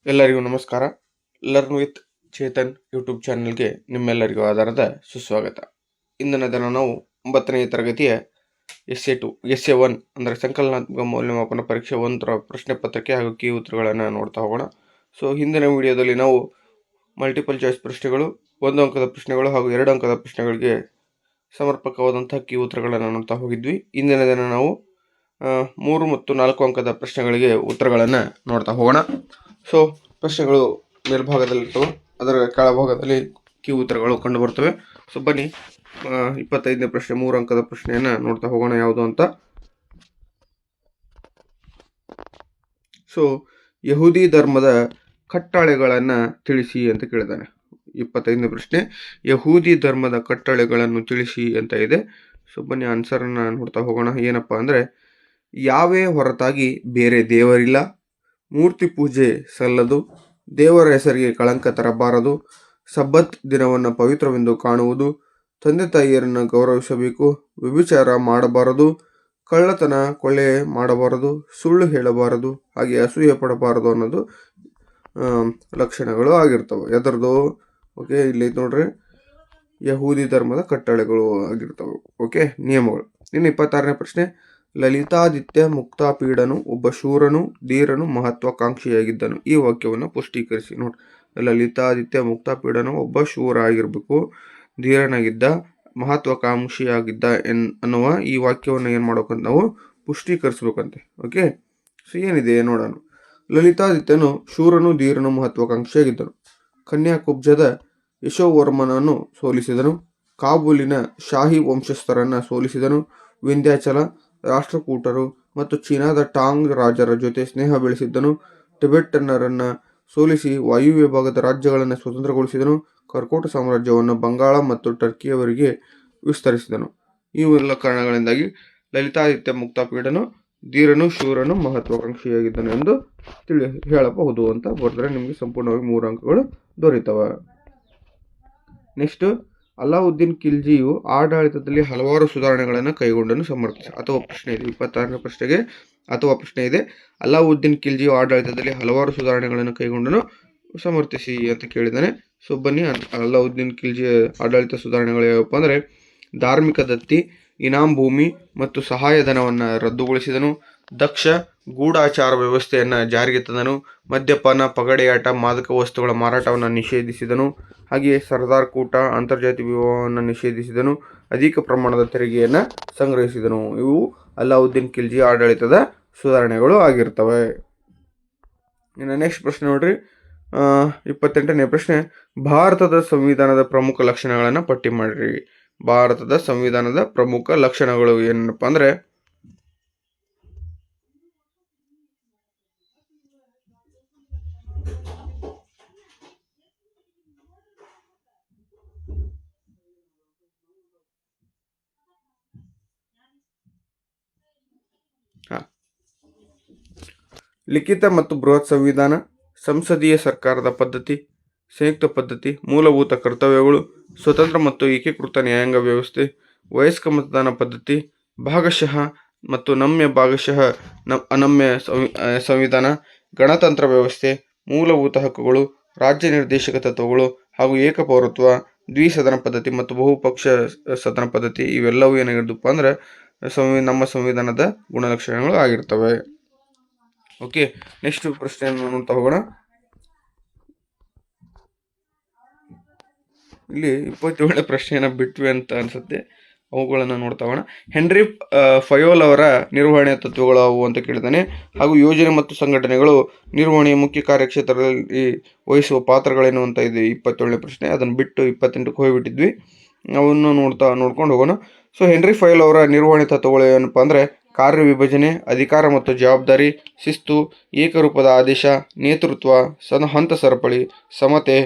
ಎಲ್ಲರಿಗೂ ನಮಸ್ಕಾರ. Learn with Chetan YouTube ಚಾನೆಲ್ಗೆ ನಿಮ್ಮೆಲ್ಲರಿಗೂ ಆಧಾರದ ಸುಸ್ವಾಗತ. ಇಂದಿನ ದಿನ ನಾವು 9ನೇ ತರಗತಿಯ SA1 ಅಂದರೆ ಸಂಕಲನಾತ್ಮಕ ಮೌಲ್ಯಮಾಪನ ಪರೀಕ್ಷೆ 1ರ ಪ್ರಶ್ನೆ ಪತ್ರಿಕೆ ಹಾಗೂ ಕೀ ಉತ್ತರಗಳನ್ನು ನೋಡ್ತಾ ಹೋಗೋಣ. ಸೊ ಹಿಂದಿನ ವಿಡಿಯೋದಲ್ಲಿ ನಾವು ಮಲ್ಟಿಪಲ್ ಚಾಯ್ಸ್ ಪ್ರಶ್ನೆಗಳು, 1 ಅಂಕದ ಪ್ರಶ್ನೆಗಳು ಹಾಗೂ 2 ಅಂಕದ ಪ್ರಶ್ನೆಗಳಿಗೆ ಸಮರ್ಪಕವಾದಂತಹ ಕೀ ಉತ್ತರಗಳನ್ನು ನೋಡ್ತಾ ಹೋಗಿದ್ವಿ. ಇಂದಿನ ದಿನ ನಾವು 3 ಮತ್ತು 4 ಅಂಕದ ಪ್ರಶ್ನೆಗಳಿಗೆ ಉತ್ತರಗಳನ್ನು ನೋಡ್ತಾ ಹೋಗೋಣ. ಸೊ ಪ್ರಶ್ನೆಗಳು ಮೇಲ್ಭಾಗದಲ್ಲಿರ್ತವೆ, ಅದರ ಕೆಳಭಾಗದಲ್ಲಿ ಕೀ ಉತ್ತರಗಳು ಕಂಡು ಬರ್ತವೆ. ಸೊ ಬನ್ನಿ 25ನೇ ಪ್ರಶ್ನೆ 3 ಅಂಕದ ಪ್ರಶ್ನೆಯನ್ನು ನೋಡ್ತಾ ಹೋಗೋಣ ಯಾವುದು ಅಂತ. ಸೊ ಯಹೂದಿ ಧರ್ಮದ ಕಟ್ಟಳೆಗಳನ್ನು ತಿಳಿಸಿ ಅಂತ ಕೇಳಿದ್ದಾನೆ. 25ನೇ ಪ್ರಶ್ನೆ ಯಹೂದಿ ಧರ್ಮದ ಕಟ್ಟಳೆಗಳನ್ನು ತಿಳಿಸಿ ಅಂತ ಇದೆ. ಸೊ ಬನ್ನಿ ಆನ್ಸರನ್ನು ನೋಡ್ತಾ ಹೋಗೋಣ. ಏನಪ್ಪ ಅಂದರೆ, ಯಾವೇ ಹೊರತಾಗಿ ಬೇರೆ ದೇವರಿಲ್ಲ, ಮೂರ್ತಿ ಪೂಜೆ ಸಲ್ಲದು, ದೇವರ ಹೆಸರಿಗೆ ಕಳಂಕ ತರಬಾರದು, ಸಬ್ಬತ್ ದಿನವನ್ನು ಪವಿತ್ರವೆಂದು ಕಾಣುವುದು, ತಂದೆ ತಾಯಿಯರನ್ನು ಗೌರವಿಸಬೇಕು, ವ್ಯಭಿಚಾರ ಮಾಡಬಾರದು, ಕಳ್ಳತನ ಕೊಳ್ಳೆ ಮಾಡಬಾರದು, ಸುಳ್ಳು ಹೇಳಬಾರದು, ಹಾಗೆ ಅಸೂಯೆ ಪಡಬಾರದು ಅನ್ನೋದು ಲಕ್ಷಣಗಳು ಆಗಿರ್ತವೆ. ಎದರದು? ಓಕೆ, ಇಲ್ಲಿ ನೋಡ್ರಿ, ಯಹೂದಿ ಧರ್ಮದ ಕಟ್ಟಳೆಗಳು ಆಗಿರ್ತವೆ. ಓಕೆ, ನಿಯಮಗಳು. ಇನ್ನು 26ನೇ ಪ್ರಶ್ನೆ, ಲಲಿತಾದಿತ್ಯ ಮುಕ್ತಾಪೀಡನು ಒಬ್ಬ ಶೂರನು, ಧೀರನು, ಮಹತ್ವಾಕಾಂಕ್ಷಿಯಾಗಿದ್ದನು. ಈ ವಾಕ್ಯವನ್ನು ಪುಷ್ಟೀಕರಿಸಿ. ನೋಡಿ, ಲಲಿತಾದಿತ್ಯ ಮುಕ್ತಾಪೀಡನು ಒಬ್ಬ ಶೂರ ಆಗಿರಬೇಕು, ಧೀರನಾಗಿದ್ದ, ಮಹತ್ವಾಕಾಂಕ್ಷಿಯಾಗಿದ್ದ ಅನ್ನುವ ಈ ವಾಕ್ಯವನ್ನು ಏನು ಮಾಡ್ಬೇಕಂತ ನಾವು ಪುಷ್ಟೀಕರಿಸ್ಬೇಕಂತೆ. ಓಕೆ, ಸೊ ಏನಿದೆ ನೋಡೋಣ. ಲಲಿತಾದಿತ್ಯನು ಶೂರನು, ಧೀರನು, ಮಹತ್ವಾಕಾಂಕ್ಷಿಯಾಗಿದ್ದನು. ಕನ್ಯಾಕುಬ್ಜದ ಯಶೋವರ್ಮನನ್ನು ಸೋಲಿಸಿದನು. ಕಾಬೂಲಿನ ಶಾಹಿ ವಂಶಸ್ಥರನ್ನು ಸೋಲಿಸಿದನು. ವಿಂಧ್ಯಾಚಲ, ರಾಷ್ಟ್ರಕೂಟರು ಮತ್ತು ಚೀನಾದ ಟಾಂಗ್ ರಾಜರ ಜೊತೆ ಸ್ನೇಹ ಬೆಳೆಸಿದ್ದನು. ಟಿಬೆಟನ್ನರನ್ನು ಸೋಲಿಸಿ ವಾಯುವ್ಯ ಭಾಗದ ರಾಜ್ಯಗಳನ್ನು ಸ್ವತಂತ್ರಗೊಳಿಸಿದನು. ಕರ್ಕೋಟ ಸಾಮ್ರಾಜ್ಯವನ್ನು ಬಂಗಾಳ ಮತ್ತು ಟರ್ಕಿಯವರಿಗೆ ವಿಸ್ತರಿಸಿದನು. ಇವೆಲ್ಲ ಕಾರಣಗಳಿಂದಾಗಿ ಲಲಿತಾದಿತ್ಯ ಮುಕ್ತಾಪೀಡನು ಧೀರನು, ಶೂರನು, ಮಹತ್ವಾಕಾಂಕ್ಷಿಯಾಗಿದ್ದನು ಎಂದು ಹೇಳಬಹುದು ಅಂತ ಬರೆದ್ರೆ ನಿಮಗೆ ಸಂಪೂರ್ಣವಾಗಿ 3 ಅಂಕಗಳು ದೊರೆತವೆ. ನೆಕ್ಸ್ಟ್, ಅಲಾವುದ್ದೀನ್ ಖಿಲ್ಜಿಯು ಆಡಳಿತದಲ್ಲಿ ಹಲವಾರು ಸುಧಾರಣೆಗಳನ್ನು ಕೈಗೊಂಡನು ಸಮರ್ಥಿಸಿ. ಅಥವಾ ಪ್ರಶ್ನೆ ಇದೆ 26ನೇ ಪ್ರಶ್ನೆಗೆ ಅಥವಾ ಪ್ರಶ್ನೆ ಇದೆ, ಅಲಾವುದ್ದೀನ್ ಖಿಲ್ಜಿಯು ಆಡಳಿತದಲ್ಲಿ ಹಲವಾರು ಸುಧಾರಣೆಗಳನ್ನು ಕೈಗೊಂಡನು ಸಮರ್ಥಿಸಿ ಅಂತ ಕೇಳಿದ್ದಾನೆ. ಸೊ ಬನ್ನಿ, ಅಲಾವುದ್ದೀನ್ ಖಿಲ್ಜಿಯ ಆಡಳಿತ ಸುಧಾರಣೆಗಳು ಯಾವಪ್ಪ ಅಂದರೆ, ಧಾರ್ಮಿಕ ದತ್ತಿ, ಇನಾಮ್ ಭೂಮಿ ಮತ್ತು ಸಹಾಯಧನವನ್ನು ರದ್ದುಗೊಳಿಸಿದನು. ದಕ್ಷ ಗೂಢಾಚಾರ ವ್ಯವಸ್ಥೆಯನ್ನು ಜಾರಿಗೆ ತಂದನು. ಮದ್ಯಪಾನ, ಪಗಡೆಯಾಟ, ಮಾದಕ ವಸ್ತುಗಳ ಮಾರಾಟವನ್ನು ನಿಷೇಧಿಸಿದನು. ಹಾಗೆಯೇ ಸರ್ದಾರ್ ಕೂಟ, ಅಂತರ್ಜಾತಿ ವಿವಾಹವನ್ನು ನಿಷೇಧಿಸಿದನು. ಅಧಿಕ ಪ್ರಮಾಣದ ತೆರಿಗೆಯನ್ನು ಸಂಗ್ರಹಿಸಿದನು. ಇವು ಅಲಾವುದ್ದೀನ್ ಖಿಲ್ಜಿ ಆಡಳಿತದ ಸುಧಾರಣೆಗಳು ಆಗಿರ್ತವೆ. ಇನ್ನು ನೆಕ್ಸ್ಟ್ ಪ್ರಶ್ನೆ ನೋಡ್ರಿ, 28ನೇ ಪ್ರಶ್ನೆ, ಭಾರತದ ಸಂವಿಧಾನದ ಪ್ರಮುಖ ಲಕ್ಷಣಗಳನ್ನು ಪಟ್ಟಿ ಮಾಡಿರಿ. ಭಾರತದ ಸಂವಿಧಾನದ ಪ್ರಮುಖ ಲಕ್ಷಣಗಳು ಏನಪ್ಪ ಅಂದರೆ, ಲಿಖಿತ ಮತ್ತು ಬೃಹತ್ ಸಂವಿಧಾನ, ಸಂಸದೀಯ ಸರ್ಕಾರದ ಪದ್ಧತಿ, ಸಂಯುಕ್ತ ಪದ್ಧತಿ, ಮೂಲಭೂತ ಕರ್ತವ್ಯಗಳು, ಸ್ವತಂತ್ರ ಮತ್ತು ಏಕೀಕೃತ ನ್ಯಾಯಾಂಗ ವ್ಯವಸ್ಥೆ, ವಯಸ್ಕ ಮತದಾನ ಪದ್ಧತಿ, ಭಾಗಶಃ ಮತ್ತು ನಮ್ಯ ಭಾಗಶಃ ಅನಮ್ಯ ಸಂವಿಧಾನ, ಗಣತಂತ್ರ ವ್ಯವಸ್ಥೆ, ಮೂಲಭೂತ ಹಕ್ಕುಗಳು, ರಾಜ್ಯ ನಿರ್ದೇಶಕ ತತ್ವಗಳು ಹಾಗೂ ಏಕಪೌರತ್ವ, ದ್ವಿಸದನ ಪದ್ಧತಿ ಮತ್ತು ಬಹುಪಕ್ಷ ಸದನ ಪದ್ಧತಿ. ಇವೆಲ್ಲವೂ ಏನಾಗಿರ್ತಪ್ಪ ಅಂದರೆ ನಮ್ಮ ಸಂವಿಧಾನದ ಗುಣಲಕ್ಷಣಗಳು ಆಗಿರ್ತವೆ. ಓಕೆ, ನೆಕ್ಸ್ಟ್ ಪ್ರಶ್ನೆಯನ್ನು ನೋಡ್ತಾ ಹೋಗೋಣ. ಇಲ್ಲಿ 27ನೇ ಪ್ರಶ್ನೆಯನ್ನು ಬಿಟ್ವಿ ಅಂತ ಅನ್ಸುತ್ತೆ, ಅವುಗಳನ್ನು ನೋಡ್ತಾ ಹೋಗೋಣ. ಹೆನ್ರಿ ಫಯೋಲ್ ಅವರ ನಿರ್ವಹಣೆಯ ತತ್ವಗಳು ಅವು ಅಂತ ಕೇಳಿದ್ದಾನೆ. ಹಾಗೂ ಯೋಜನೆ ಮತ್ತು ಸಂಘಟನೆಗಳು ನಿರ್ವಹಣೆಯ ಮುಖ್ಯ ಕಾರ್ಯಕ್ಷೇತ್ರದಲ್ಲಿ ವಹಿಸುವ ಪಾತ್ರಗಳೇನು ಅಂತ ಇದೆ 27ನೇ ಪ್ರಶ್ನೆ. ಅದನ್ನು ಬಿಟ್ಟು 28ಕ್ಕೆ ಹೋಗಿಬಿಟ್ಟಿದ್ವಿ, ಅವನ್ನು ನೋಡ್ಕೊಂಡು ಹೋಗೋಣ. ಸೊ ಹೆನ್ರಿ ಫಯೋಲ್ ಅವರ ನಿರ್ವಹಣೆ ತತ್ವಗಳು ಏನಪ್ಪ ಅಂದರೆ, ಕಾರ್ಯ ವಿಭಜನೆ, ಅಧಿಕಾರ ಮತ್ತು ಜವಾಬ್ದಾರಿ, ಶಿಸ್ತು, ಏಕರೂಪದ ಆದೇಶ, ನೇತೃತ್ವ, ಹಂತ ಸರಪಳಿ, ಸಮತೆ,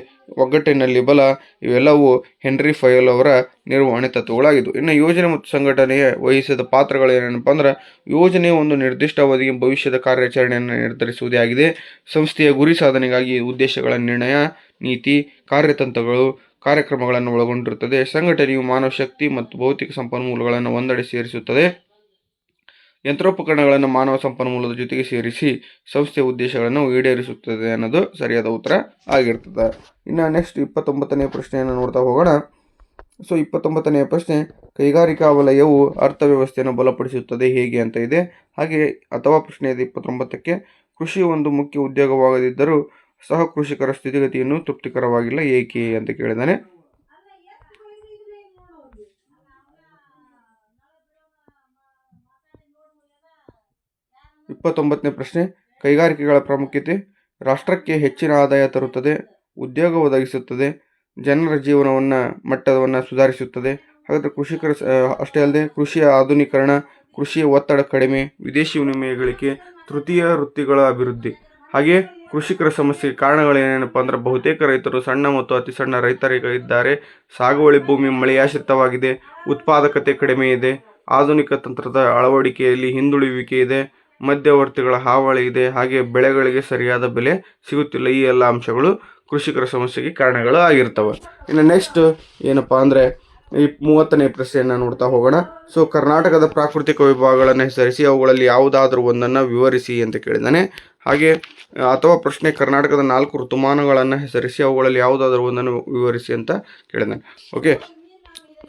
ಒಗ್ಗಟ್ಟಿನಲ್ಲಿ ಬಲ. ಇವೆಲ್ಲವೂ ಹೆನ್ರಿ ಫಯೋಲ್ ಅವರ ನಿರ್ವಹಣೆ ತತ್ವಗಳಾಗಿದ್ದು. ಇನ್ನು ಯೋಜನೆ ಮತ್ತು ಸಂಘಟನೆಯ ವಹಿಸಿದ ಪಾತ್ರಗಳು ಏನೇನಪ್ಪ ಅಂದ್ರೆ, ಯೋಜನೆ ಒಂದು ನಿರ್ದಿಷ್ಟ ಅವಧಿಗೆ ಭವಿಷ್ಯದ ಕಾರ್ಯಾಚರಣೆಯನ್ನು ನಿರ್ಧರಿಸುವುದೇ ಆಗಿದೆ. ಸಂಸ್ಥೆಯ ಗುರಿ ಸಾಧನೆಗಾಗಿ ಉದ್ದೇಶಗಳ ನಿರ್ಣಯ, ನೀತಿ, ಕಾರ್ಯತಂತ್ರಗಳು, ಕಾರ್ಯಕ್ರಮಗಳನ್ನು ಒಳಗೊಂಡಿರುತ್ತದೆ. ಸಂಘಟನೆಯು ಮಾನವ ಶಕ್ತಿ ಮತ್ತು ಭೌತಿಕ ಸಂಪನ್ಮೂಲಗಳನ್ನು ಒಂದೆಡೆ ಸೇರಿಸುತ್ತದೆ. ಯಂತ್ರೋಪಕರಣಗಳನ್ನು ಮಾನವ ಸಂಪನ್ಮೂಲದ ಜೊತೆಗೆ ಸೇರಿಸಿ ಸಂಸ್ಥೆಯ ಉದ್ದೇಶಗಳನ್ನು ಈಡೇರಿಸುತ್ತದೆ ಅನ್ನೋದು ಸರಿಯಾದ ಉತ್ತರ ಆಗಿರ್ತದೆ. ಇನ್ನು ನೆಕ್ಸ್ಟ್ 29ನೇ ಪ್ರಶ್ನೆಯನ್ನು ನೋಡ್ತಾ ಹೋಗೋಣ. ಸೊ 29ನೇ ಪ್ರಶ್ನೆ, ಕೈಗಾರಿಕಾ ವಲಯವು ಅರ್ಥವ್ಯವಸ್ಥೆಯನ್ನು ಬಲಪಡಿಸುತ್ತದೆ ಹೇಗೆ ಅಂತ ಇದೆ. ಹಾಗೆ ಅಥವಾ ಪ್ರಶ್ನೆ ಇದೆ 29ಕ್ಕೆ, ಕೃಷಿ ಒಂದು ಮುಖ್ಯ ಉದ್ಯೋಗವಾಗದಿದ್ದರೂ ಸಹ ಕೃಷಿಕರ ಸ್ಥಿತಿಗತಿಯನ್ನು ತೃಪ್ತಿಕರವಾಗಿಲ್ಲ ಏಕೆ ಅಂತ ಕೇಳಿದ್ದಾನೆ. 29ನೇ ಪ್ರಶ್ನೆ, ಕೈಗಾರಿಕೆಗಳ ಪ್ರಾಮುಖ್ಯತೆ ರಾಷ್ಟ್ರಕ್ಕೆ ಹೆಚ್ಚಿನ ಆದಾಯ ತರುತ್ತದೆ, ಉದ್ಯೋಗ ಒದಗಿಸುತ್ತದೆ, ಜನರ ಮಟ್ಟವನ್ನು ಸುಧಾರಿಸುತ್ತದೆ. ಹಾಗಾದರೆ ಕೃಷಿಕರ ಅಷ್ಟೇ ಅಲ್ಲದೆ ಕೃಷಿಯ ಆಧುನೀಕರಣ, ಕೃಷಿಯ ಒತ್ತಡ ಕಡಿಮೆ, ವಿದೇಶಿ ವಿನಿಮಯ ಗಳಿಕೆ, ತೃತೀಯ ವೃತ್ತಿಗಳ ಅಭಿವೃದ್ಧಿ. ಹಾಗೆ ಕೃಷಿಕರ ಸಮಸ್ಯೆಗೆ ಕಾರಣಗಳೇನೇನಪ್ಪ ಅಂದ್ರೆ ಬಹುತೇಕ ರೈತರು ಸಣ್ಣ ಮತ್ತು ಅತಿ ಸಣ್ಣ ರೈತರಿದ್ದಾರೆ, ಸಾಗುವಳಿ ಭೂಮಿ ಮಳೆಯಾಶ್ರಿತವಾಗಿದೆ, ಉತ್ಪಾದಕತೆ ಕಡಿಮೆ ಇದೆ, ಆಧುನಿಕ ತಂತ್ರದ ಅಳವಡಿಕೆಯಲ್ಲಿ ಹಿಂದುಳಿಯುವಿಕೆ ಇದೆ, ಮಧ್ಯವರ್ತಿಗಳ ಹಾವಳಿ ಇದೆ, ಹಾಗೆ ಬೆಳೆಗಳಿಗೆ ಸರಿಯಾದ ಬೆಲೆ ಸಿಗುತ್ತಿಲ್ಲ. ಈ ಎಲ್ಲ ಅಂಶಗಳು ಕೃಷಿಕರ ಸಮಸ್ಯೆಗೆ ಕಾರಣಗಳು ಆಗಿರ್ತವೆ. ಇನ್ನು ನೆಕ್ಸ್ಟ್ ಏನಪ್ಪಾ ಅಂದರೆ ಈ 30ನೇ ಪ್ರಶ್ನೆಯನ್ನು ನೋಡ್ತಾ ಹೋಗೋಣ. ಸೊ ಕರ್ನಾಟಕದ ಪ್ರಾಕೃತಿಕ ವಿಭಾಗಗಳನ್ನು ಹೆಸರಿಸಿ ಅವುಗಳಲ್ಲಿ ಯಾವುದಾದ್ರೂ ಒಂದನ್ನು ವಿವರಿಸಿ ಅಂತ ಕೇಳಿದ್ದಾನೆ. ಹಾಗೆ ಅಥವಾ ಪ್ರಶ್ನೆ, ಕರ್ನಾಟಕದ 4 ಋತುಮಾನಗಳನ್ನು ಹೆಸರಿಸಿ ಅವುಗಳಲ್ಲಿ ಯಾವುದಾದ್ರೂ ಒಂದನ್ನು ವಿವರಿಸಿ ಅಂತ ಕೇಳಿದ್ದಾನೆ. ಓಕೆ,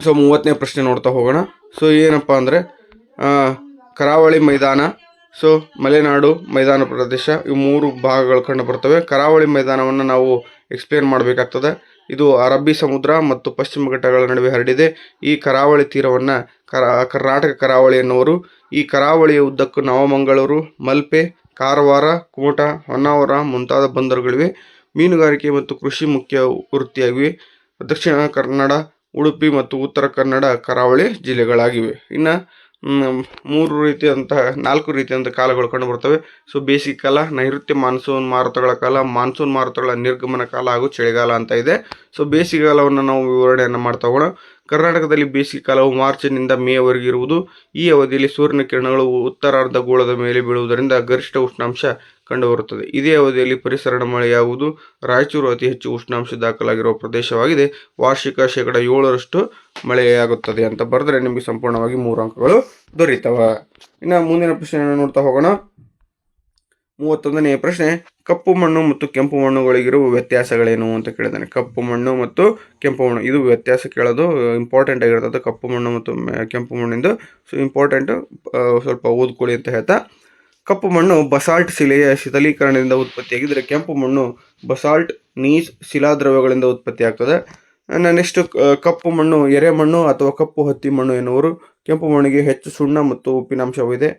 ಸೊ 30ನೇ ಪ್ರಶ್ನೆ ನೋಡ್ತಾ ಹೋಗೋಣ. ಸೊ ಏನಪ್ಪ ಅಂದರೆ ಕರಾವಳಿ ಮೈದಾನ, ಸೊ ಮಲೆನಾಡು ಮೈದಾನ ಪ್ರದೇಶ, ಇವು 3 ಭಾಗಗಳು ಕಂಡು ಬರ್ತವೆ. ಕರಾವಳಿ ಮೈದಾನವನ್ನು ನಾವು ಎಕ್ಸ್ಪ್ಲೇನ್ ಮಾಡಬೇಕಾಗ್ತದೆ. ಇದು ಅರಬ್ಬಿ ಸಮುದ್ರ ಮತ್ತು ಪಶ್ಚಿಮ ಘಟ್ಟಗಳ ನಡುವೆ ಹರಡಿದೆ. ಈ ಕರಾವಳಿ ತೀರವನ್ನು ಕರ್ನಾಟಕ ಕರಾವಳಿ ಎನ್ನುವರು. ಈ ಕರಾವಳಿಯ ಉದ್ದಕ್ಕೂ ನವಮಂಗಳೂರು, ಮಲ್ಪೆ, ಕಾರವಾರ, ಕುಮಟಾ, ಹೊನ್ನಾವರ ಮುಂತಾದ ಬಂದರುಗಳಿವೆ. ಮೀನುಗಾರಿಕೆ ಮತ್ತು ಕೃಷಿ ಮುಖ್ಯ ವೃತ್ತಿಯಾಗಿವೆ. ದಕ್ಷಿಣ ಕನ್ನಡ, ಉಡುಪಿ ಮತ್ತು ಉತ್ತರ ಕನ್ನಡ ಕರಾವಳಿ ಜಿಲ್ಲೆಗಳಾಗಿವೆ. ಇನ್ನು 4 ರೀತಿಯಂತಹ ಕಾಲಗಳು ಕಂಡು ಬರ್ತವೆ. ಸೊ ಬೇಸಿಗೆ ಕಾಲ, ನೈಋತ್ಯ ಮಾನ್ಸೂನ್ ಮಾರುತಗಳ ಕಾಲ, ಮಾನ್ಸೂನ್ ಮಾರುತಗಳ ನಿರ್ಗಮನ ಕಾಲ ಹಾಗೂ ಚಳಿಗಾಲ ಅಂತ ಇದೆ. ಸೊ ಬೇಸಿಗೆಗಾಲವನ್ನು ನಾವು ವಿವರಣೆಯನ್ನು ಮಾಡ್ತಾ ಹೋಗೋಣ. ಕರ್ನಾಟಕದಲ್ಲಿ ಬೇಸಿಗೆ ಕಾಲವು ಮಾರ್ಚ್ನಿಂದ ಮೇವರೆಗೆ ಇರುವುದು. ಈ ಅವಧಿಯಲ್ಲಿ ಸೂರ್ಯನ ಕಿರಣಗಳು ಉತ್ತರಾರ್ಧಗೋಳದ ಮೇಲೆ ಬೀಳುವುದರಿಂದ ಗರಿಷ್ಠ ಉಷ್ಣಾಂಶ ಕಂಡುಬರುತ್ತದೆ. ಇದೇ ಅವಧಿಯಲ್ಲಿ ಪರಿಸರ ಮಳೆಯಾಗುವುದು. ರಾಯಚೂರು ಅತಿ ಹೆಚ್ಚು ಉಷ್ಣಾಂಶ ದಾಖಲಾಗಿರುವ ಪ್ರದೇಶವಾಗಿದೆ. ವಾರ್ಷಿಕ 7% ಮಳೆಯಾಗುತ್ತದೆ ಅಂತ ಬರೆದ್ರೆ ನಿಮಗೆ ಸಂಪೂರ್ಣವಾಗಿ 3 ಅಂಕಗಳು ದೊರೀತವ. ಇನ್ನು ಮುಂದಿನ ಪ್ರಶ್ನೆಯನ್ನು ನೋಡ್ತಾ ಹೋಗೋಣ. 31ನೇ ಪ್ರಶ್ನೆ, ಕಪ್ಪು ಮಣ್ಣು ಮತ್ತು ಕೆಂಪು ಮಣ್ಣುಗಳಿಗಿರುವ ವ್ಯತ್ಯಾಸಗಳೇನು ಅಂತ ಕೇಳಿದ್ದಾನೆ. ಕಪ್ಪು ಮಣ್ಣು ಮತ್ತು ಕೆಂಪು ಮಣ್ಣು, ಇದು ವ್ಯತ್ಯಾಸ ಕೇಳೋದು ಇಂಪಾರ್ಟೆಂಟ್ ಆಗಿರ್ತದೆ. ಕಪ್ಪು ಮಣ್ಣು ಮತ್ತು ಕೆಂಪು ಮಣ್ಣಿಂದು ಸೊ ಇಂಪಾರ್ಟೆಂಟ್, ಸ್ವಲ್ಪ ಓದ್ಕೊಳ್ಳಿ ಅಂತ ಹೇಳ್ತಾ. ಕಪ್ಪು ಮಣ್ಣು ಬಸಾಲ್ಟ್ ಶಿಲೆಯ ಶೀತಲೀಕರಣದಿಂದ ಉತ್ಪತ್ತಿಯಾಗಿದ್ದರೆ ಕೆಂಪು ಮಣ್ಣು ಬಸಾಲ್ಟ್, ನೀಸ್, ಶಿಲಾದ್ರವ್ಯಗಳಿಂದ ಉತ್ಪತ್ತಿಯಾಗ್ತದೆ. ನೆಕ್ಸ್ಟ್ ಕಪ್ಪು ಮಣ್ಣು ಎರೆಮಣ್ಣು ಅಥವಾ ಕಪ್ಪು ಹತ್ತಿ ಮಣ್ಣು ಎನ್ನುವರು. ಕೆಂಪು ಮಣ್ಣಿಗೆ ಹೆಚ್ಚು ಸುಣ್ಣ ಮತ್ತು ಉಪ್ಪಿನಾಂಶವಿದೆ.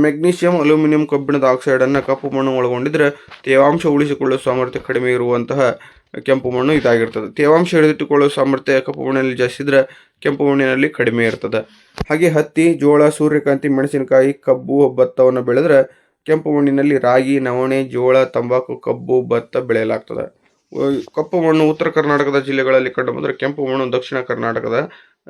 ಮೆಗ್ನೀಷಿಯಂ, ಅಲ್ಯೂಮಿನಿಯಂ, ಕಬ್ಬಿಣದ ಆಕ್ಸೈಡನ್ನು ಕಪ್ಪು ಮಣ್ಣು ಒಳಗೊಂಡಿದ್ದರೆ ತೇವಾಂಶ ಉಳಿಸಿಕೊಳ್ಳುವ ಸಾಮರ್ಥ್ಯ ಕಡಿಮೆ ಇರುವಂತಹ ಕೆಂಪು ಮಣ್ಣು ಇದಾಗಿರ್ತದೆ. ತೇವಾಂಶ ಹಿಡಿದಿಟ್ಟುಕೊಳ್ಳುವ ಸಾಮರ್ಥ್ಯ ಕಪ್ಪು ಮಣ್ಣಿನಲ್ಲಿ ಜಾಸ್ತಿ ಇದ್ದರೆ ಕೆಂಪು ಮಣ್ಣಿನಲ್ಲಿ ಕಡಿಮೆ ಇರ್ತದೆ. ಹಾಗೆ ಹತ್ತಿ, ಜೋಳ, ಸೂರ್ಯಕಾಂತಿ, ಮೆಣಸಿನಕಾಯಿ, ಕಬ್ಬು, ಭತ್ತವನ್ನು ಬೆಳೆದ್ರೆ ಕೆಂಪು ಮಣ್ಣಿನಲ್ಲಿ ರಾಗಿ, ನವಣೆ, ಜೋಳ, ತಂಬಾಕು, ಕಬ್ಬು, ಭತ್ತ ಬೆಳೆಯಲಾಗ್ತದೆ. ಕಪ್ಪು ಮಣ್ಣು ಉತ್ತರ ಕರ್ನಾಟಕದ ಜಿಲ್ಲೆಗಳಲ್ಲಿ ಕಂಡು ಬಂದರೆ ಕೆಂಪು ಮಣ್ಣು ದಕ್ಷಿಣ ಕರ್ನಾಟಕದ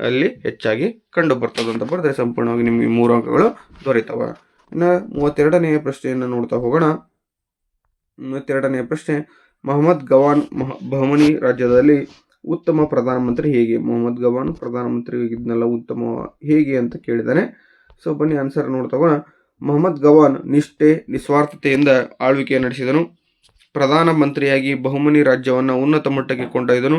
ಅಲ್ಲಿ ಹೆಚ್ಚಾಗಿ ಕಂಡು ಬರ್ತದೆ ಅಂತ ಬರೆದ್ರೆ ಸಂಪೂರ್ಣವಾಗಿ ನಿಮಗೆ 3 ಅಂಕಗಳು ದೊರೀತವೆ. ಇನ್ನು 32ನೇ ಪ್ರಶ್ನೆಯನ್ನು ನೋಡ್ತಾ ಹೋಗೋಣ. 32ನೇ ಪ್ರಶ್ನೆ, ಮೊಹಮ್ಮದ್ ಗವಾನ್ ಬಹಮನಿ ರಾಜ್ಯದಲ್ಲಿ ಉತ್ತಮ ಪ್ರಧಾನಮಂತ್ರಿ ಹೇಗೆ? ಮೊಹಮ್ಮದ್ ಗವಾನ್ ಪ್ರಧಾನಮಂತ್ರಿ ಆಗಿದ್ನಲ್ಲ, ಉತ್ತಮ ಹೇಗೆ ಅಂತ ಕೇಳಿದ್ದಾನೆ. ಸೊ ಬನ್ನಿ ಆನ್ಸರ್ ನೋಡ್ತಾ ಹೋಗೋಣ. ಮೊಹಮ್ಮದ್ ಗವಾನ್ ನಿಷ್ಠೆ, ನಿಸ್ವಾರ್ಥತೆಯಿಂದ ಆಳ್ವಿಕೆ ನಡೆಸಿದನು. ಪ್ರಧಾನಮಂತ್ರಿಯಾಗಿ ಬಹುಮನಿ ರಾಜ್ಯವನ್ನು ಉನ್ನತ ಮಟ್ಟಕ್ಕೆ ಕೊಂಡೊಯ್ದನು.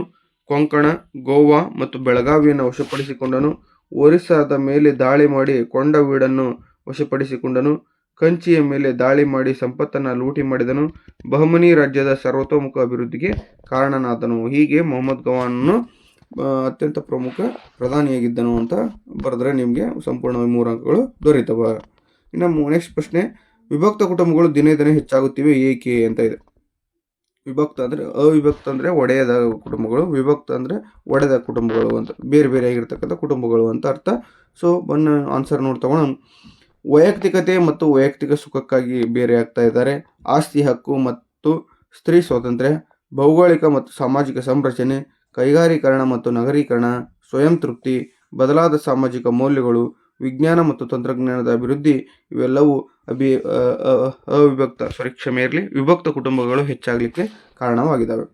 ಕೊಂಕಣ, ಗೋವಾ ಮತ್ತು ಬೆಳಗಾವಿಯನ್ನು ವಶಪಡಿಸಿಕೊಂಡನು. ಒರಿಸ್ಸಾದ ಮೇಲೆ ದಾಳಿ ಮಾಡಿ ಕೊಂಡವೀಡನ್ನು ವಶಪಡಿಸಿಕೊಂಡನು. ಕಂಚಿಯ ಮೇಲೆ ದಾಳಿ ಮಾಡಿ ಸಂಪತ್ತನ್ನು ಲೂಟಿ ಮಾಡಿದನು. ಬಹಮನಿ ರಾಜ್ಯದ ಸರ್ವತೋಮುಖ ಅಭಿವೃದ್ಧಿಗೆ ಕಾರಣನಾದನು. ಹೀಗೆ ಮೊಹಮ್ಮದ್ ಗವಾನನ್ನು ಅತ್ಯಂತ ಪ್ರಮುಖ ಪ್ರಧಾನಿಯಾಗಿದ್ದನು ಅಂತ ಬರೆದ್ರೆ ನಿಮಗೆ ಸಂಪೂರ್ಣವಾಗಿ 3 ಅಂಕಗಳು ದೊರೀತವೆ. ಇನ್ನು ನೆಕ್ಸ್ಟ್ ಪ್ರಶ್ನೆ, ವಿಭಕ್ತ ಕುಟುಂಬಗಳು ದಿನೇ ದಿನೇ ಹೆಚ್ಚಾಗುತ್ತಿವೆ ಏಕೆ ಅಂತ ಇದೆ. ವಿಭಕ್ತ ಅಂದರೆ ಅವಿಭಕ್ತ ಅಂದರೆ ಒಡೆಯದ ಕುಟುಂಬಗಳು, ವಿಭಕ್ತ ಅಂದರೆ ಒಡೆದ ಕುಟುಂಬಗಳು ಅಂತ, ಬೇರೆ ಬೇರೆ ಆಗಿರ್ತಕ್ಕಂಥ ಕುಟುಂಬಗಳು ಅಂತ ಅರ್ಥ. So answer ನೋಡ್ತಗೋಣ. ವೈಯಕ್ತಿಕತೆ ಮತ್ತು ವೈಯಕ್ತಿಕ ಸುಖಕ್ಕಾಗಿ ಬೇರೆ ಆಗ್ತಾ ಇದ್ದಾರೆ. ಆಸ್ತಿ ಹಕ್ಕು ಮತ್ತು ಸ್ತ್ರೀ ಸ್ವಾತಂತ್ರ್ಯ, ಭೌಗೋಳಿಕ ಮತ್ತು ಸಾಮಾಜಿಕ ಸಂರಚನೆ, ಕೈಗಾರೀಕರಣ ಮತ್ತು ನಗರೀಕರಣ, ಸ್ವಯಂ ತೃಪ್ತಿ, ಬದಲಾದ ಸಾಮಾಜಿಕ ಮೌಲ್ಯಗಳು, ವಿಜ್ಞಾನ ಮತ್ತು ತಂತ್ರಜ್ಞಾನದ ಅಭಿವೃದ್ಧಿ, ಇವೆಲ್ಲವೂ ವಿಭಕ್ತ ಕುಟುಂಬಗಳು ಹೆಚ್ಚಾಗಲಿಕ್ಕೆ ಕಾರಣವಾಗಿದ್ದಾವೆ.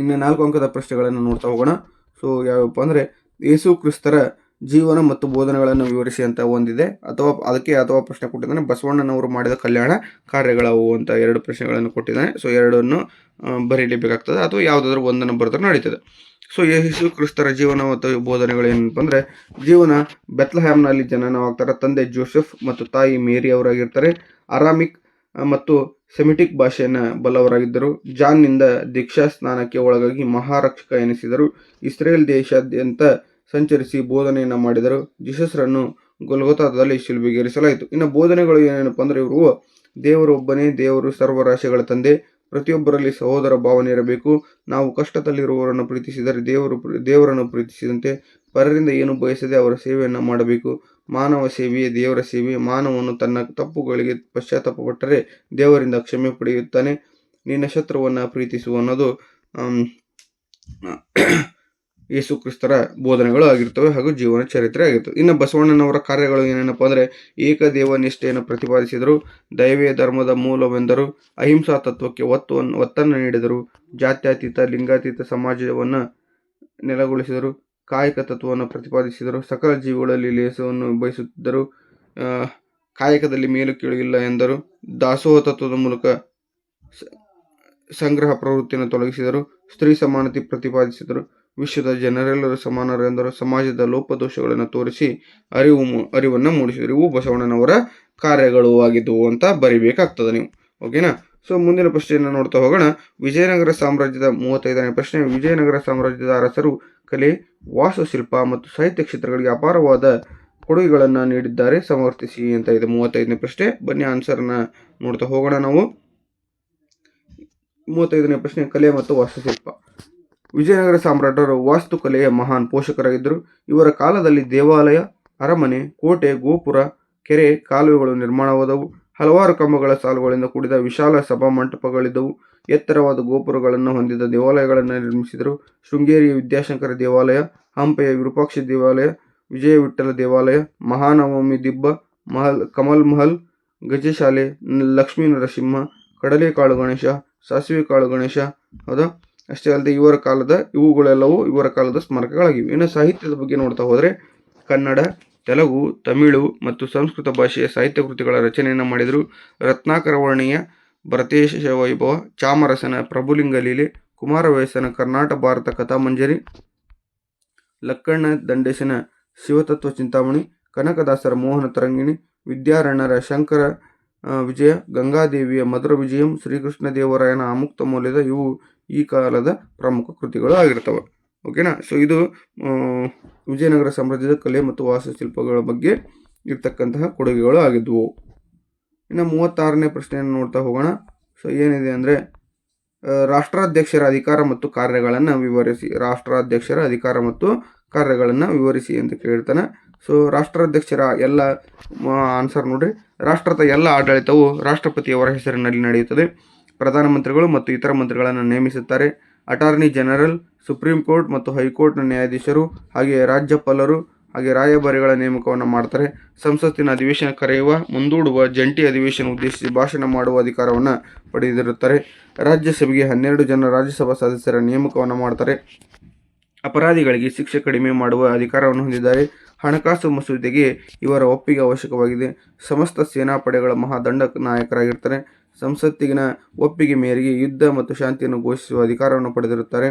ಇನ್ನು 4 ಅಂಕದ ಪ್ರಶ್ನೆಗಳನ್ನು ನೋಡ್ತಾ ಹೋಗೋಣ. ಸೊ ಯಾವಪ್ಪ ಅಂದರೆ, ಯೇಸು ಕ್ರಿಸ್ತರ ಜೀವನ ಮತ್ತು ಬೋಧನೆಗಳನ್ನು ವಿವರಿಸಿ ಅಂತ ಒಂದಿದೆ, ಅಥವಾ ಪ್ರಶ್ನೆ ಕೊಟ್ಟಿದ್ದಾನೆ. ಬಸವಣ್ಣನವರು ಮಾಡಿದ ಕಲ್ಯಾಣ ಕಾರ್ಯಗಳವು ಅಂತ 2 ಪ್ರಶ್ನೆಗಳನ್ನು ಕೊಟ್ಟಿದ್ದಾನೆ. ಸೊ ಎರಡನ್ನು ಬರೀಲೇಬೇಕಾಗ್ತದೆ, ಅಥವಾ ಯಾವುದಾದ್ರೂ ಒಂದನ್ನು ಬರೆದ್ರೆ ನಡೀತದೆ. ಸೊ ಯೇಸು ಕ್ರಿಸ್ತರ ಜೀವನ ಮತ್ತು ಬೋಧನೆಗಳು ಏನಪ್ಪ ಅಂದರೆ, ಜೀವನ ಬೆತ್ಲೆಹೇಮ್ನಲ್ಲಿ ಜನನವಾಗ್ತಾರೆ. ತಂದೆ ಜೋಸೆಫ್ ಮತ್ತು ತಾಯಿ ಮೇರಿ ಅವರಾಗಿರ್ತಾರೆ. ಅರಾಮಿಕ್ ಮತ್ತು ಸೆಮಿಟಿಕ್ ಭಾಷೆಯನ್ನು ಬಲ್ಲವರಾಗಿದ್ದರು. ಜಾನ್ನಿಂದ ದೀಕ್ಷಾ ಸ್ನಾನಕ್ಕೆ ಒಳಗಾಗಿ ಮಹಾರಕ್ಷಕ ಎನಿಸಿದರು. ಇಸ್ರೇಲ್ ದೇಶಾದ್ಯಂತ ಸಂಚರಿಸಿ ಬೋಧನೆಯನ್ನು ಮಾಡಿದರು. ಜೀಸಸ್ರನ್ನು ಗೊಲ್ಗೊಥಾದಲ್ಲಿ ಶಿಲುಬೆಗೇರಿಸಲಾಯಿತು. ಇನ್ನು ಬೋಧನೆಗಳು ಏನೇನಪ್ಪ ಅಂದರೆ, ಇವರು ದೇವರು ಒಬ್ಬನೇ, ದೇವರು ಸರ್ವರಾಶಿಗಳ ತಂದೆ, ಪ್ರತಿಯೊಬ್ಬರಲ್ಲಿ ಸಹೋದರ ಭಾವನೆ ಇರಬೇಕು, ನಾವು ಕಷ್ಟದಲ್ಲಿರುವವರನ್ನು ಪ್ರೀತಿಸಿದರೆ ದೇವರನ್ನು ಪ್ರೀತಿಸಿದಂತೆ ಪರರಿಂದ ಏನು ಬಯಸದೆ ಅವರ ಸೇವೆಯನ್ನು ಮಾಡಬೇಕು. ಮಾನವ ಸೇವೆಯೇ ದೇವರ ಸೇವೆ. ಮಾನವನು ತನ್ನ ತಪ್ಪುಗಳಿಗೆ ಪಶ್ಚಾತ್ತಾಪಪಟ್ಟರೆ ದೇವರಿಂದ ಕ್ಷಮೆ ಪಡೆಯುತ್ತಾನೆ. ನಿನ್ನ ಶತ್ರುವನ್ನು ಪ್ರೀತಿಸು ಅನ್ನೋದು ಯೇಸು ಕ್ರಿಸ್ತರ ಬೋಧನೆಗಳು ಆಗಿರ್ತವೆ, ಹಾಗೂ ಜೀವನ ಚರಿತ್ರೆ ಆಗಿರ್ತವೆ. ಇನ್ನು ಬಸವಣ್ಣನವರ ಕಾರ್ಯಗಳು ಏನೇನಪ್ಪ ಅಂದರೆ, ಏಕದೇವ ನಿಷ್ಠೆಯನ್ನು ಪ್ರತಿಪಾದಿಸಿದರು, ದೈವೀಯ ಧರ್ಮದ ಮೂಲವೆಂದರು, ಅಹಿಂಸಾ ತತ್ವಕ್ಕೆ ಒತ್ತನ್ನು ನೀಡಿದರು, ಜಾತ್ಯತೀತ ಲಿಂಗಾತೀತ ಸಮಾಜವನ್ನು ನೆಲೆಗೊಳಿಸಿದರು, ಕಾಯಕ ತತ್ವವನ್ನು ಪ್ರತಿಪಾದಿಸಿದರು, ಸಕಲ ಜೀವಿಗಳಲ್ಲಿ ಲೇಸವನ್ನು ಬಯಸುತ್ತಿದ್ದರು, ಕಾಯಕದಲ್ಲಿ ಮೇಲು ಕೀಳು ಇಲ್ಲ ಎಂದರು, ದಾಸೋಹ ತತ್ವದ ಮೂಲಕ ಸಂಗ್ರಹ ಪ್ರವೃತ್ತಿಯನ್ನು ತೊಲಗಿಸಿದರು, ಸ್ತ್ರೀ ಸಮಾನತೆ ಪ್ರತಿಪಾದಿಸಿದರು, ವಿಶ್ವದ ಜನರೆಲ್ಲರೂ ಸಮಾನರು ಎಂದರು, ಸಮಾಜದ ಲೋಪದೋಷಗಳನ್ನು ತೋರಿಸಿ ಅರಿವನ್ನು ಮೂಡಿಸಿದರು. ಇವು ಬಸವಣ್ಣನವರ ಕಾರ್ಯಗಳು ಆಗಿದ್ದವು ಅಂತ ಬರಿಬೇಕಾಗ್ತದೆ ನೀವು. ಓಕೆನಾ. ಸೊ ಮುಂದಿನ ಪ್ರಶ್ನೆಯನ್ನು ನೋಡ್ತಾ ಹೋಗೋಣ. ವಿಜಯನಗರ ಸಾಮ್ರಾಜ್ಯದ 35ನೇ ಪ್ರಶ್ನೆ. ವಿಜಯನಗರ ಸಾಮ್ರಾಜ್ಯದ ಅರಸರು ಕಲೆ, ವಾಸ್ತುಶಿಲ್ಪ ಮತ್ತು ಸಾಹಿತ್ಯ ಕ್ಷೇತ್ರಗಳಿಗೆ ಅಪಾರವಾದ ಕೊಡುಗೆಗಳನ್ನು ನೀಡಿದ್ದಾರೆ, ಸಮರ್ಥಿಸಿ ಅಂತ ಇದೆ 35ನೇ ಪ್ರಶ್ನೆ. ಬನ್ನಿ ಆನ್ಸರ್ನ ನೋಡ್ತಾ ಹೋಗೋಣ ನಾವು. 35ನೇ ಪ್ರಶ್ನೆ, ಕಲೆ ಮತ್ತು ವಾಸ್ತುಶಿಲ್ಪ. ವಿಜಯನಗರ ಸಾಮ್ರಾಟರು ವಾಸ್ತುಕಲೆಯ ಮಹಾನ್ ಪೋಷಕರಾಗಿದ್ದರು. ಇವರ ಕಾಲದಲ್ಲಿ ದೇವಾಲಯ, ಅರಮನೆ, ಕೋಟೆ, ಗೋಪುರ, ಕೆರೆ, ಕಾಲುವೆಗಳು ನಿರ್ಮಾಣವಾದವು. ಹಲವಾರು ಕಂಬಗಳ ಸಾಲುಗಳಿಂದ ಕೂಡಿದ ವಿಶಾಲ ಸಭಾಮಂಟಪಗಳಿದ್ದವು. ಎತ್ತರವಾದ ಗೋಪುರಗಳನ್ನು ಹೊಂದಿದ ದೇವಾಲಯಗಳನ್ನು ನಿರ್ಮಿಸಿದರು. ಶೃಂಗೇರಿಯ ವಿದ್ಯಾಶಂಕರ ದೇವಾಲಯ, ಹಂಪೆಯ ವಿರೂಪಾಕ್ಷ ದೇವಾಲಯ, ವಿಜಯ ವಿಠ್ಠಲ ದೇವಾಲಯ, ಮಹಾನವಮಿ ದಿಬ್ಬ, ಕಮಲ್ ಮಹಲ್, ಗಜಶಾಲೆ, ಲಕ್ಷ್ಮೀ ನರಸಿಂಹ, ಕಡಲೆಕಾಳು ಗಣೇಶ, ಸಾಸಿವೆ ಕಾಳು ಗಣೇಶ. ಹೌದಾ. ಅಷ್ಟೇ ಅಲ್ಲದೆ ಇವುಗಳೆಲ್ಲವೂ ಇವರ ಕಾಲದ ಸ್ಮಾರಕಗಳಾಗಿವೆ. ಇನ್ನು ಸಾಹಿತ್ಯದ ಬಗ್ಗೆ ನೋಡ್ತಾ ಹೋದರೆ, ಕನ್ನಡ, ತೆಲುಗು, ತಮಿಳು ಮತ್ತು ಸಂಸ್ಕೃತ ಭಾಷೆಯ ಸಾಹಿತ್ಯ ಕೃತಿಗಳ ರಚನೆಯನ್ನು ಮಾಡಿದರು. ರತ್ನಾಕರ ವರ್ಣಿಯ ಭರತೇಶ ವೈಭವ, ಚಾಮರಸನ ಪ್ರಭುಲಿಂಗ ಲೀಲೆ, ಕುಮಾರವ್ಯಾಸನ ಕರ್ನಾಟ ಭಾರತ ಕಥಾಮಂಜರಿ, ಲಕ್ಕಣ್ಣ ದಂಡೇಶನ ಶಿವತತ್ವ ಚಿಂತಾಮಣಿ, ಕನಕದಾಸರ ಮೋಹನ ತರಂಗಿಣಿ, ವಿದ್ಯಾರಣ್ಯರ ಶಂಕರ ವಿಜಯ, ಗಂಗಾದೇವಿಯ ಮಧುರ ವಿಜಯಂ, ಶ್ರೀಕೃಷ್ಣ ದೇವರಾಯನ ಅಮುಕ್ತ ಮೌಲ್ಯದ, ಇವು ಈ ಕಾಲದ ಪ್ರಮುಖ ಕೃತಿಗಳು ಆಗಿರ್ತವೆ. ಓಕೆನಾ. ಸೊ ಇದು ವಿಜಯನಗರ ಸಾಮ್ರಾಜ್ಯದ ಕಲೆ ಮತ್ತು ವಾಸ್ತುಶಿಲ್ಪಗಳ ಬಗ್ಗೆ ಇರ್ತಕ್ಕಂತಹ ಕೊಡುಗೆಗಳು ಆಗಿದ್ವು. ಇನ್ನು 36ನೇ ಪ್ರಶ್ನೆಯನ್ನು ನೋಡ್ತಾ ಹೋಗೋಣ. ಸೊ ಏನಿದೆ ಅಂದರೆ, ರಾಷ್ಟ್ರಾಧ್ಯಕ್ಷರ ಅಧಿಕಾರ ಮತ್ತು ಕಾರ್ಯಗಳನ್ನು ವಿವರಿಸಿ. ರಾಷ್ಟ್ರಾಧ್ಯಕ್ಷರ ಅಧಿಕಾರ ಮತ್ತು ಕಾರ್ಯಗಳನ್ನು ವಿವರಿಸಿ ಅಂತ ಕೇಳ್ತಾನೆ. ಸೊ ರಾಷ್ಟ್ರಾಧ್ಯಕ್ಷರ ಎಲ್ಲ ಆನ್ಸರ್ ನೋಡ್ರಿ. ರಾಷ್ಟ್ರದ ಎಲ್ಲ ಆಡಳಿತವು ರಾಷ್ಟ್ರಪತಿಯವರ ಹೆಸರಿನಲ್ಲಿ ನಡೆಯುತ್ತದೆ. ಪ್ರಧಾನಮಂತ್ರಿಗಳು ಮತ್ತು ಇತರ ಮಂತ್ರಿಗಳನ್ನು ನೇಮಿಸುತ್ತಾರೆ. ಅಟಾರ್ನಿ ಜನರಲ್, ಸುಪ್ರೀಂ ಕೋರ್ಟ್ ಮತ್ತು ಹೈಕೋರ್ಟ್ನ ನ್ಯಾಯಾಧೀಶರು, ಹಾಗೆ ರಾಜ್ಯಪಾಲರು, ಹಾಗೆ ರಾಯಭಾರಿಗಳ ನೇಮಕವನ್ನು ಮಾಡ್ತಾರೆ. ಸಂಸತ್ತಿನ ಅಧಿವೇಶನ ಕರೆಯುವ, ಮುಂದೂಡುವ, ಜಂಟಿ ಅಧಿವೇಶನ ಉದ್ದೇಶಿಸಿ ಭಾಷಣ ಮಾಡುವ ಅಧಿಕಾರವನ್ನು ಪಡೆದಿರುತ್ತಾರೆ. ರಾಜ್ಯಸಭೆಗೆ 12 ಜನ ರಾಜ್ಯಸಭಾ ಸದಸ್ಯರ ನೇಮಕವನ್ನು ಮಾಡ್ತಾರೆ. ಅಪರಾಧಿಗಳಿಗೆ ಶಿಕ್ಷೆ ಕಡಿಮೆ ಮಾಡುವ ಅಧಿಕಾರವನ್ನು ಹೊಂದಿದ್ದಾರೆ. ಹಣಕಾಸು ಮಸೂದೆಗೆ ಇವರ ಒಪ್ಪಿಗೆ ಅವಶ್ಯಕವಾಗಿದೆ. ಸಮಸ್ತ ಸೇನಾಪಡೆಗಳ ಮಹಾದಂಡ ನಾಯಕರಾಗಿರ್ತಾರೆ. ಸಂಸತ್ತಿನ ಒಪ್ಪಿಗೆ ಮೇರೆಗೆ ಯುದ್ಧ ಮತ್ತು ಶಾಂತಿಯನ್ನು ಘೋಷಿಸುವ ಅಧಿಕಾರವನ್ನು ಪಡೆದಿರುತ್ತಾರೆ.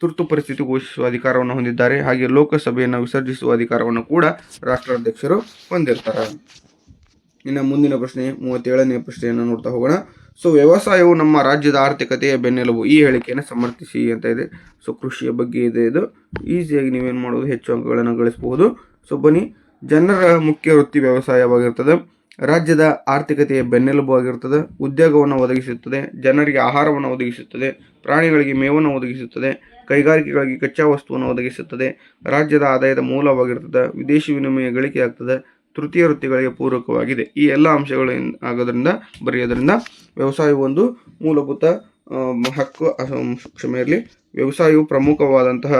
ತುರ್ತು ಪರಿಸ್ಥಿತಿ ಘೋಷಿಸುವ ಅಧಿಕಾರವನ್ನು ಹೊಂದಿದ್ದಾರೆ. ಹಾಗೆ ಲೋಕಸಭೆಯನ್ನು ವಿಸರ್ಜಿಸುವ ಅಧಿಕಾರವನ್ನು ಕೂಡ ರಾಷ್ಟ್ರಾಧ್ಯಕ್ಷರು ಹೊಂದಿರ್ತಾರೆ. ಇನ್ನು ಮುಂದಿನ ಪ್ರಶ್ನೆ 37ನೇ ಪ್ರಶ್ನೆಯನ್ನು ನೋಡ್ತಾ ಹೋಗೋಣ. ಸೊ ವ್ಯವಸಾಯವು ನಮ್ಮ ರಾಜ್ಯದ ಆರ್ಥಿಕತೆಯ ಬೆನ್ನೆಲುಬು, ಈ ಹೇಳಿಕೆಯನ್ನು ಸಮರ್ಥಿಸಿ ಅಂತ ಇದೆ. ಸೊ ಕೃಷಿಯ ಬಗ್ಗೆ ಇದೆ. ಇದು ಈಸಿಯಾಗಿ ನೀವೇನು ಮಾಡೋದು, ಹೆಚ್ಚು ಅಂಕಗಳನ್ನು ಗಳಿಸಬಹುದು. ಸೊ ಬನ್ನಿ, ಜನರ ಮುಖ್ಯ ವೃತ್ತಿ ವ್ಯವಸಾಯವಾಗಿರ್ತದೆ. ರಾಜ್ಯದ ಆರ್ಥಿಕತೆಯ ಬೆನ್ನೆಲುಬು ಆಗಿರ್ತದೆ. ಉದ್ಯೋಗವನ್ನು ಒದಗಿಸುತ್ತದೆ, ಜನರಿಗೆ ಆಹಾರವನ್ನು ಒದಗಿಸುತ್ತದೆ, ಪ್ರಾಣಿಗಳಿಗೆ ಮೇವನ್ನು ಒದಗಿಸುತ್ತದೆ, ಕೈಗಾರಿಕೆಗಳಿಗೆ ಕಚ್ಚಾ ವಸ್ತುವನ್ನು ಒದಗಿಸುತ್ತದೆ, ರಾಜ್ಯದ ಆದಾಯದ ಮೂಲವಾಗಿರ್ತದೆ, ವಿದೇಶಿ ವಿನಿಮಯ ಗಳಿಕೆ ಆಗ್ತದೆ, ತೃತೀಯ ವೃತ್ತಿಗಳಿಗೆ ಪೂರಕವಾಗಿದೆ. ಈ ಎಲ್ಲ ಅಂಶಗಳು ಬರೆಯೋದ್ರಿಂದ ವ್ಯವಸಾಯವು ಒಂದು ಮೂಲಭೂತ ಹಕ್ಕು. ಕ್ಷಮೆಯಿರಲಿ, ವ್ಯವಸಾಯವು ಪ್ರಮುಖವಾದಂತಹ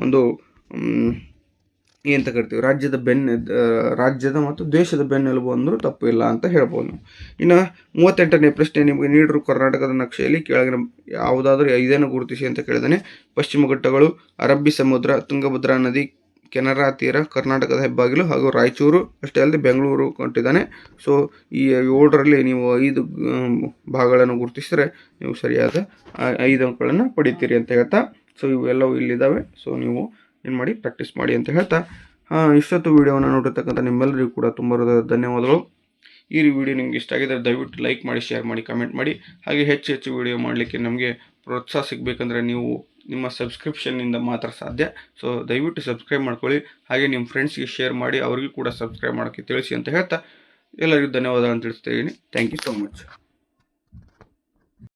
ಒಂದು ಏನಂತ ಕರಿತೀವಿ, ರಾಜ್ಯದ ಮತ್ತು ದೇಶದ ಬೆನ್ನೆಲುಬು ಅಂದರೂ ತಪ್ಪು ಇಲ್ಲ ಅಂತ ಹೇಳ್ಬೋದು ನಾವು. ಇನ್ನು 38ನೇ ಪ್ರಶ್ನೆ, ನಿಮಗೆ ನೀಡಿರುವ ಕರ್ನಾಟಕದ ನಕ್ಷೆಯಲ್ಲಿ ಕೆಳಗಿನ ಯಾವುದಾದ್ರೂ 5 ಗುರುತಿಸಿ ಅಂತ ಕೇಳಿದಾನೆ. ಪಶ್ಚಿಮ ಘಟ್ಟಗಳು, ಅರಬ್ಬಿ ಸಮುದ್ರ, ತುಂಗಭದ್ರಾ ನದಿ, ಕೆನರಾ ತೀರ, ಕರ್ನಾಟಕದ ಹೆಬ್ಬಾಗಿಲು ಹಾಗೂ ರಾಯಚೂರು ಅಷ್ಟೇ ಅಲ್ಲದೆ ಬೆಂಗಳೂರು ಕೊಟ್ಟಿದ್ದಾನೆ. ಸೊ ಈ 7ರಲ್ಲಿ ನೀವು 5 ಭಾಗಗಳನ್ನು ಗುರುತಿಸಿದ್ರೆ ನೀವು ಸರಿಯಾದ 5 ಅಂಕಗಳನ್ನು ಪಡಿತೀರಿ ಅಂತ ಹೇಳ್ತಾ, ಸೊ ಇವೆಲ್ಲವೂ ಇಲ್ಲಿದ್ದಾವೆ. ಸೊ ನೀವು ಏನು ಮಾಡಿ, ಪ್ರಾಕ್ಟೀಸ್ ಮಾಡಿ ಅಂತ ಹೇಳ್ತಾ, ಇಷ್ಟೊತ್ತು ವಿಡಿಯೋವನ್ನು ನೋಡಿರ್ತಕ್ಕಂಥ ನಿಮ್ಮೆಲ್ಲರಿಗೂ ಕೂಡ ತುಂಬ ಧನ್ಯವಾದಗಳು. ಈ ವಿಡಿಯೋ ನಿಮ್ಗೆ ಇಷ್ಟ ಆಗಿದ್ದರೆ ದಯವಿಟ್ಟು ಲೈಕ್ ಮಾಡಿ, ಶೇರ್ ಮಾಡಿ, ಕಮೆಂಟ್ ಮಾಡಿ. ಹಾಗೆ ಹೆಚ್ಚು ವಿಡಿಯೋ ಮಾಡಲಿಕ್ಕೆ ನಮಗೆ ಪ್ರೋತ್ಸಾಹ ಸಿಗಬೇಕಂದ್ರೆ ನೀವು ನಿಮ್ಮ ಸಬ್ಸ್ಕ್ರಿಪ್ಷನ್ನಿಂದ ಮಾತ್ರ ಸಾಧ್ಯ. ಸೊ ದಯವಿಟ್ಟು ಸಬ್ಸ್ಕ್ರೈಬ್ ಮಾಡ್ಕೊಳ್ಳಿ. ಹಾಗೆ ನಿಮ್ಮ ಫ್ರೆಂಡ್ಸ್ಗೆ ಶೇರ್ ಮಾಡಿ, ಅವ್ರಿಗೂ ಕೂಡ ಸಬ್ಸ್ಕ್ರೈಬ್ ಮಾಡೋಕ್ಕೆ ತಿಳಿಸಿ ಅಂತ ಹೇಳ್ತಾ ಎಲ್ಲರಿಗೂ ಧನ್ಯವಾದ ಅಂತ ತಿಳಿಸ್ತಾ ಇದ್ದೀನಿ. Thank you so much.